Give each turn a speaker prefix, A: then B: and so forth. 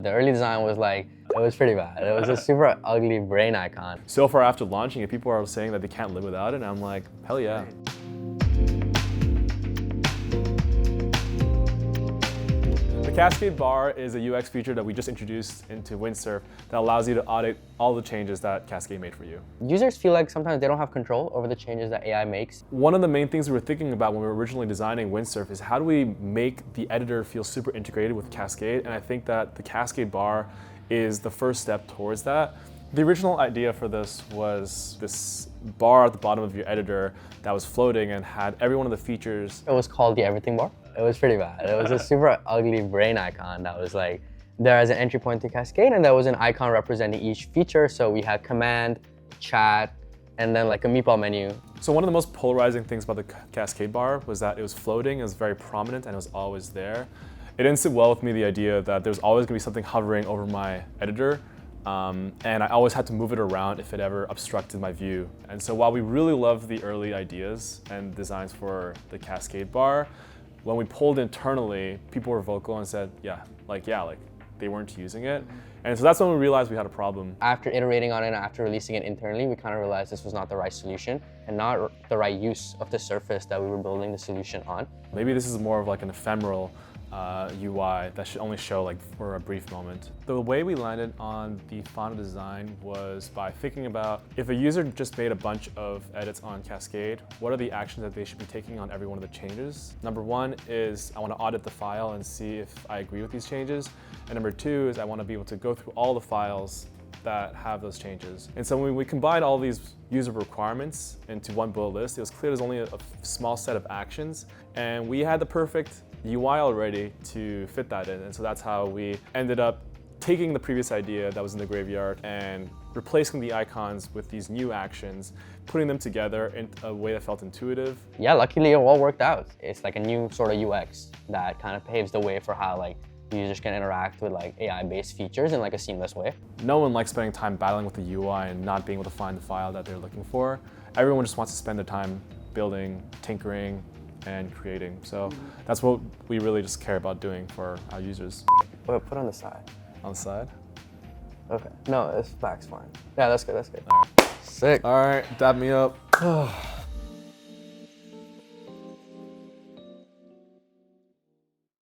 A: The early design was like, it was pretty bad. It was a super ugly brain icon.
B: So far after launching it, people are saying that they can't live without it, and I'm like, hell yeah. The Cascade bar is a UX feature that we just introduced into Windsurf that allows you to audit all the changes that Cascade made for you.
A: Users feel like sometimes they don't have control over the changes that AI makes.
B: One of the main things we were thinking about when we were originally designing Windsurf is how do we make the editor feel super integrated with Cascade, and I think that the Cascade bar is the first step towards that. The original idea for this was this bar at the bottom of your editor that was floating and had every one of the features.
A: It was called the everything bar. It was pretty bad. It was a super ugly brain icon that was like, there as an entry point to Cascade, and there was an icon representing each feature. So we had command, chat, and then like a meatball menu.
B: So one of the most polarizing things about the Cascade bar was that it was floating, it was very prominent, and it was always there. It didn't sit well with me, the idea that there's always gonna be something hovering over my editor. And I always had to move it around if it ever obstructed my view. And so while we really loved the early ideas and designs for the Cascade bar, when we pulled internally, people were vocal and said, yeah, they weren't using it. And so that's when we realized we had a problem.
A: After iterating on it and after releasing it internally, we kind of realized this was not the right solution and not the right use of the surface that we were building the solution on.
B: Maybe this is more of like an ephemeral UI that should only show like for a brief moment. The way we landed on the final design was by thinking about if a user just made a bunch of edits on Cascade, what are the actions that they should be taking on every one of the changes? Number one is I want to audit the file and see if I agree with these changes. And number two is I want to be able to go through all the files that have those changes. And so when we combined all these user requirements into one bullet list, it was clear there's only a small set of actions, and we had the perfect UI already to fit that in. And so that's how we ended up taking the previous idea that was in the graveyard and replacing the icons with these new actions, putting them together in a way that felt intuitive.
A: Yeah, luckily it all worked out. It's like a new sort of UX that kind of paves the way for how like users can interact with like AI-based features in like a seamless way.
B: No one likes spending time battling with the UI and not being able to find the file that they're looking for. Everyone just wants to spend their time building, tinkering, and creating. So that's what we really just care about doing for our users.
A: Wait, put on the side.
B: On the side?
A: Okay. No, it's back's fine. Yeah, that's good, that's good.
B: All right.
A: Sick.
B: All right, dab me up.